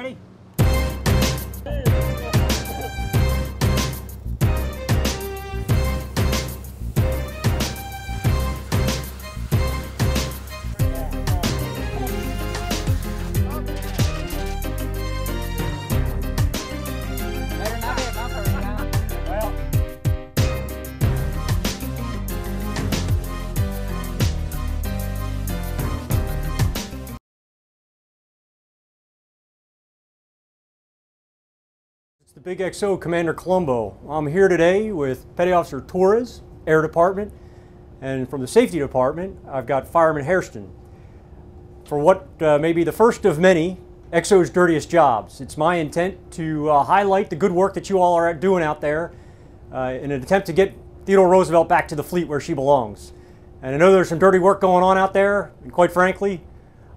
Ready? It's the Big XO Commander Colombo. I'm here today with Petty Officer Torres, Air Department, and from the Safety Department, I've got Fireman Hairston. For what may be the first of many XO's Dirtiest Jobs. It's my intent to highlight the good work that you all are doing out there in an attempt to get Theodore Roosevelt back to the fleet where she belongs. And I know there's some dirty work going on out there, and quite frankly,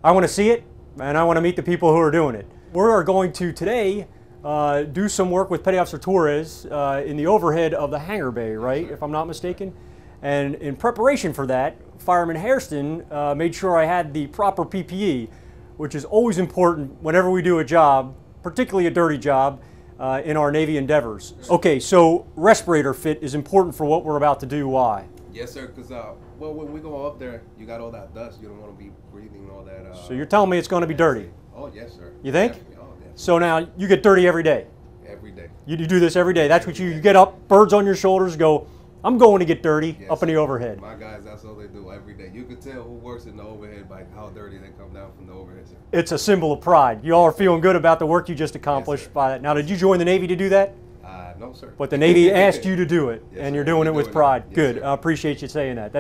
I want to see it, and I want to meet the people who are doing it. We are going to today do some work with Petty Officer Torres in the overhead of the hangar bay, right, if I'm not mistaken. And in preparation for that, Fireman Hairston made sure I had the proper PPE, which is always important whenever we do a job, particularly a dirty job, in our Navy endeavors. Okay, so respirator fit is important for what we're about to do. Why? Yes, sir, because well, when we go up there, you got all that dust. You don't want to be breathing all that. So you're telling me it's going to be dirty? Oh, yes, sir. You think? Definitely. Oh, definitely. So now you get dirty every day? Every day. You do this every day. That's what you get up, birds on your shoulders, go, I'm going to get dirty, Yes, up in the overhead. My guys, that's all they do every day. You can tell who works in the overhead by how dirty they come down from the overhead, sir. It's a symbol of pride. You all are feeling good about the work you just accomplished by that. Now, did you join the Navy to do that? No, sir. But the Navy asked you to do it, Yes, and sir. you're doing it with pride. Yes, Good. sir. I appreciate you saying that.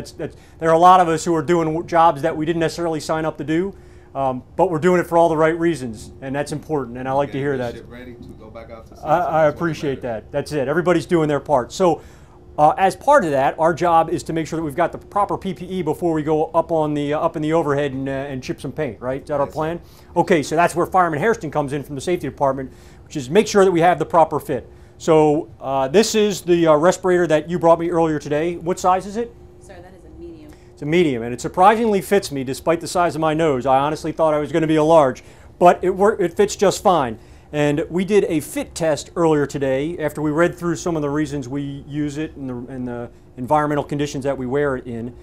There are a lot of us who are doing jobs that we didn't necessarily sign up to do, but we're doing it for all the right reasons, and that's important, and I like to hear that. Ship ready to go back out to sea, I appreciate that. That's it. Everybody's doing their part. So as part of that, our job is to make sure that we've got the proper PPE before we go up on the up in the overhead and chip some paint, right? Is that our plan? Okay, so that's where Fireman Hairston comes in from the Safety Department, which is make sure that we have the proper fit. So this is the respirator that you brought me earlier today. What size is it? Sir, that is a medium. It's a medium, and it surprisingly fits me despite the size of my nose. I honestly thought I was going to be a large, but it fits just fine. And we did a fit test earlier today after we read through some of the reasons we use it and the environmental conditions that we wear it in.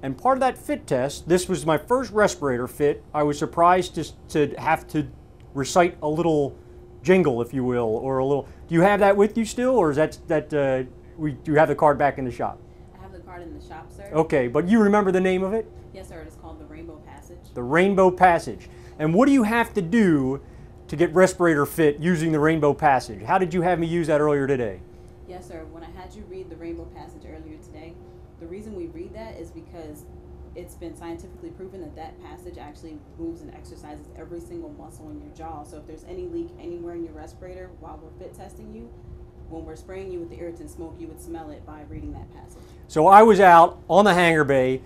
And part of that fit test, this was my first respirator fit. I was surprised to have to recite a little jingle, if you will, or a little. Do you have that with you still, or is do you have the card back in the shop? I have the card in the shop, sir. Okay, but you remember the name of it? Yes, sir. It is called the Rainbow Passage. The Rainbow Passage. And what do you have to do to get respirator fit using the Rainbow Passage? How did you have me use that earlier today? Yes, sir. When I had you read the Rainbow Passage earlier today, the reason we read that is because it's been scientifically proven that that passage actually moves and exercises every single muscle in your jaw. So if there's any leak anywhere in your respirator while we're fit testing you, when we're spraying you with the irritant smoke, you would smell it by reading that passage. So I was out on the hangar bay.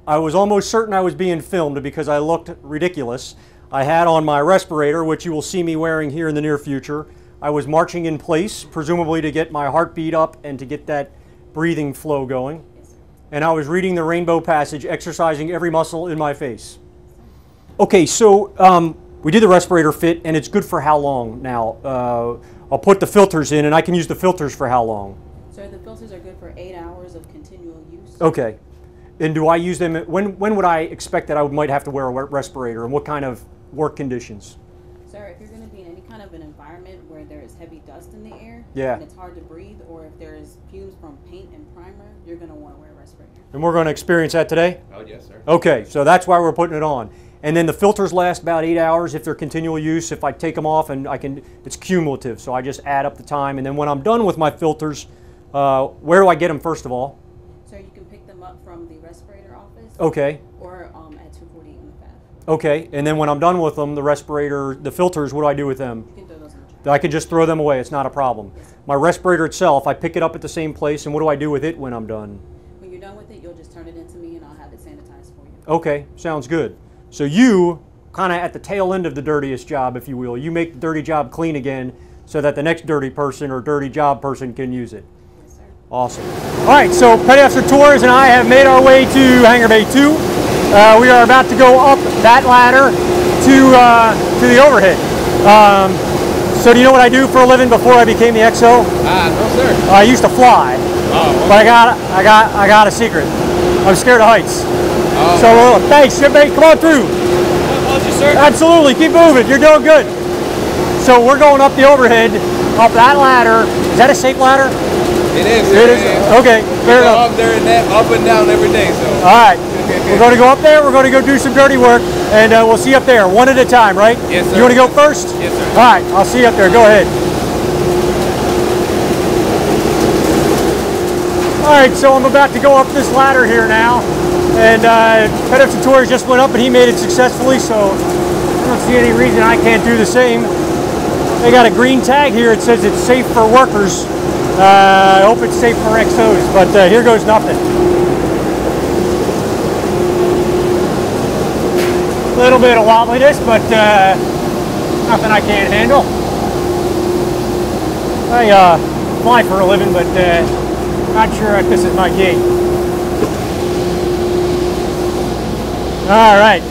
I was almost certain I was being filmed because I looked ridiculous. I had on my respirator, which you will see me wearing here in the near future. I was marching in place, presumably to get my heartbeat up and to get that breathing flow going. Yes, sir. And I was reading the Rainbow Passage, exercising every muscle in my face. Okay, so we did the respirator fit, and it's good for how long now? I'll put the filters in, and I can use the filters for how long? Sir, the filters are good for 8 hours of continual use. Okay. And do I use them, when would I expect that I might have to wear a respirator, and what kind of work conditions? Sir, if you're going to be in any kind of an environment where there is heavy dust in the air, yeah, and it's hard to breathe, or if there's fumes from paint and primer, you're going to want to wear a respirator. And we're going to experience that today? Oh, yes, sir. Okay, so that's why we're putting it on. And then the filters last about 8 hours if they're continual use. If I take them off, and it's cumulative, so I just add up the time. And then when I'm done with my filters, where do I get them first of all? Sir, you can pick them up from the respirator office. Okay. Or at 248 in the FAB. Okay, and then when I'm done with them, the filters, what do I do with them? You can throw those in the trash. I can just throw them away, it's not a problem. Yes, sir. My respirator itself, I pick it up at the same place, and what do I do with it when I'm done? When you're done with it, you'll just turn it into me and I'll have it sanitized for you. Okay, sounds good. So you, kind of at the tail end of the dirtiest job, if you will, you make the dirty job clean again so that the next dirty person or dirty job person can use it. Yes, sir. Awesome. All right, so Petty Officer Torres and I have made our way to Hangar Bay 2. We are about to go up that ladder to the overhead. So do you know what I do for a living before I became the XO? No, sir. I used to fly. Oh, okay. But I got a secret. I'm scared of heights. Oh. So thanks, shipmate. Come on through. Thank you, sir. Absolutely. Keep moving. You're doing good. So we're going up the overhead, up that ladder. Is that a safe ladder? It is. It is. Okay. Fair enough. Up there and that, up and down every day. So. All right. We're going to go up there. We're going to go do some dirty work, and we'll see you up there, one at a time, right? Yes, sir. You want to go first? Yes, sir. All right. I'll see you up there. Go ahead. All right. So I'm about to go up this ladder here now, and Theodore Roosevelt just went up, and he made it successfully. So I don't see any reason I can't do the same. They got a green tag here. It says it's safe for workers. I hope it's safe for XOs, but here goes nothing. A little bit of wobbliness, but nothing I can't handle. I fly for a living, but not sure if this is my gig. All right,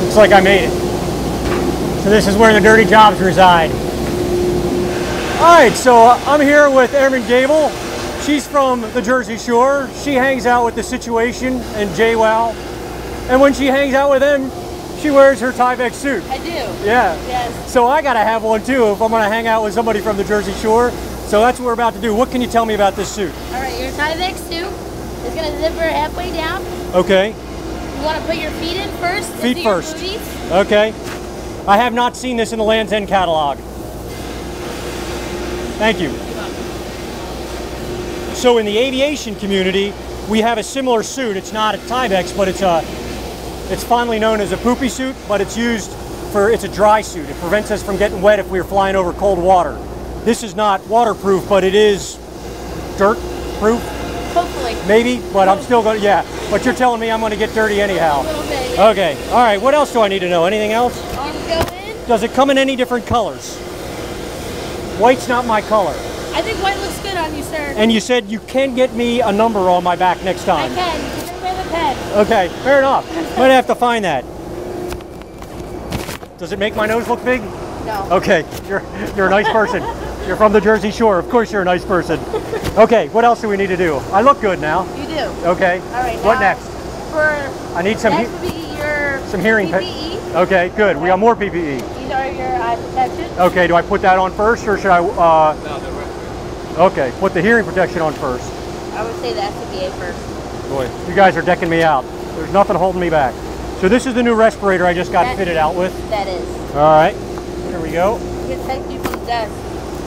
looks like I made it. So this is where the dirty jobs reside. All right, so I'm here with Airman Gable. She's from the Jersey Shore. She hangs out with The Situation and JWoww. And when she hangs out with them, she wears her Tyvek suit. I do. Yeah. Yes. So I gotta have one too if I'm gonna hang out with somebody from the Jersey Shore. So that's what we're about to do. What can you tell me about this suit? All right, your Tyvek suit is gonna zipper halfway down. Okay. You want to put your feet in first. Feet into your first. booties. Okay. I have not seen this in the Land's End catalog. Thank you. So in the aviation community, we have a similar suit. It's not a Tyvek, but it's fondly known as a poopy suit, but it's used for, it's a dry suit. It prevents us from getting wet if we're flying over cold water. This is not waterproof, but it is dirt proof. Hopefully. Maybe, but I'm still going to, yeah. But you're telling me I'm going to get dirty anyhow. A little bit. Yeah. Okay, all right, what else do I need to know? Anything else? Arms go in. Does it come in any different colors? White's not my color. I think white looks good on you, sir. And you said you can get me a number on my back next I time. can. You can wear the pen. Okay, fair enough. Might have to find that. Does it make my nose look big? No. Okay, you're a nice person. You're from the Jersey Shore. Of course you're a nice person. Okay, what else do we need to do? I look good now. You do. Okay. All right. What now, next? For I need some next would be your some hearing PPE. Okay, good. We got more PPE. These are your eye protection. Okay, do I put that on first or should I? No, the rest. Okay, put the hearing protection on first. I would say the SCBA first. Boy, you guys are decking me out. There's nothing holding me back. So this is the new respirator I just got fitted out with. That is. All right, here we go. You can protect you from dust.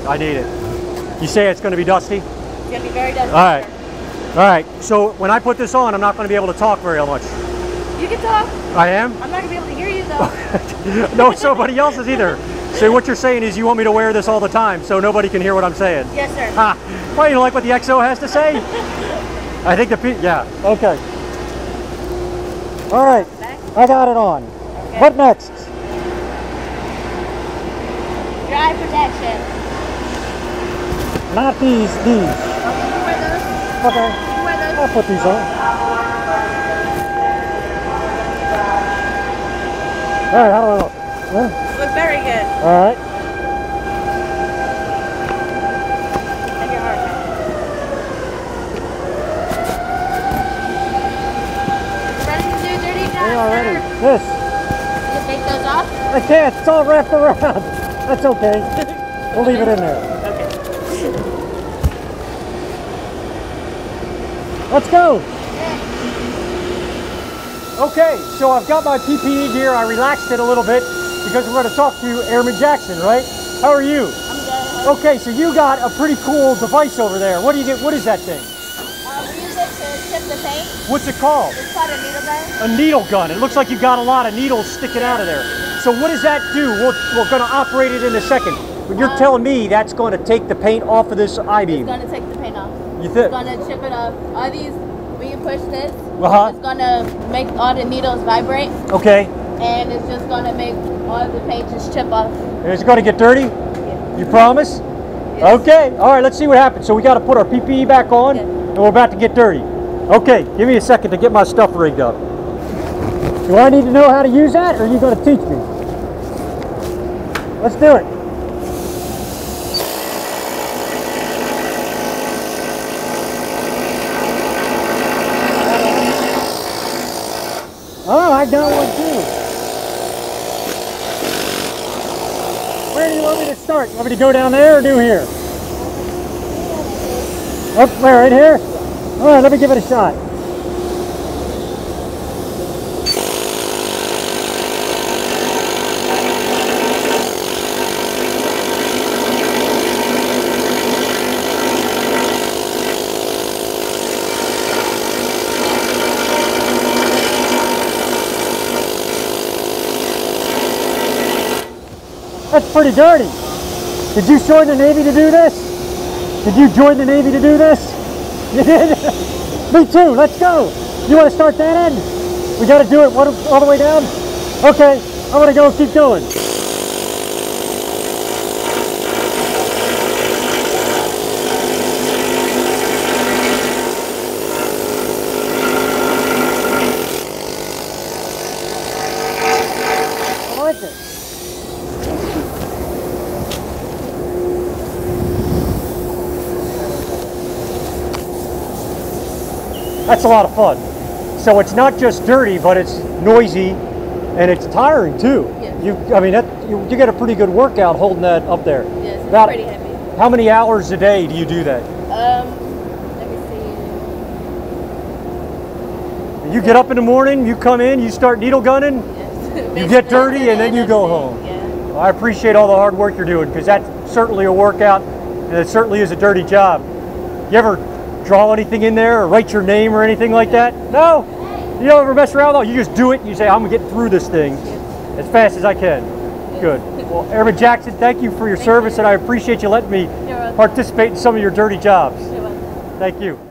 I need it. You say it's going to be dusty? It's gonna be very dusty. All right. sir. All right, so when I put this on, I'm not going to be able to talk very much. You can talk. I am? I'm not gonna be able to hear you though. No, somebody else is either. So what you're saying is you want me to wear this all the time so nobody can hear what I'm saying? Yes, sir. Ha! Well, you don't like what the XO has to say? I think yeah, okay. All right, I got it on. Okay. What next? Your eye protection. Not these. Okay, you wear those. Okay, You wear those. I'll put these on. All right, how do I look? Yeah. Look very good. All right. And your heart rate. Ready to do dirty jobs, We are ready. sir? Yes. You take those off? I can't. It's all wrapped around. That's okay. We'll leave it in there. Okay. Let's go. Okay, so I've got my PPE gear. I relaxed it a little bit because we're going to talk to Airman Jackson, right? How are you? I'm good. Okay, so you got a pretty cool device over there. What do you get? What is that thing? We use it to chip the paint. What's it called? It's called a needle gun. A needle gun. It looks like you've got a lot of needles sticking out of there. So what does that do? We're going to operate it in a second. But you're telling me that's going to take the paint off of this I-beam. It's going to take the paint off. You It's think? going to chip it off. All these, when you push this, Uh-huh. it's going to make all the needles vibrate. Okay. And it's just going to make all the paint just chip off. Is it going to get dirty? Yeah. You promise? Yes. Okay. All right, let's see what happens. So we got to put our PPE back on, Yes. and we're about to get dirty. Okay, give me a second to get my stuff rigged up. Do I need to know how to use that, or are you going to teach me? Let's do it. Oh, I got one too. Where do you want me to start? You want me to go down there or do here? Up where, right here? All right, let me give it a shot. That's pretty dirty. Did you join the Navy to do this? Did you join the Navy to do this? You did? Me too, let's go. You want to start that end? We got to do it all the way down? Okay, I want to go keep going. I like it. That's a lot of fun. So it's not just dirty, but it's noisy and it's tiring too. Yes. I mean, you get a pretty good workout holding that up there. Yes, it's pretty heavy. How many hours a day do you do that? Let me see. You get up in the morning, you come in, you start needle gunning, Yes. you get dirty, and then you go home. Yeah. Well, I appreciate all the hard work you're doing because that's certainly a workout and it certainly is a dirty job. You ever draw anything in there or write your name or anything like that? No? You don't ever mess around though? You just do it and you say, I'm going to get through this thing as fast as I can. Good. Well, Airman Jackson, thank you for your service and I appreciate you letting me participate in some of your dirty jobs. Thank you.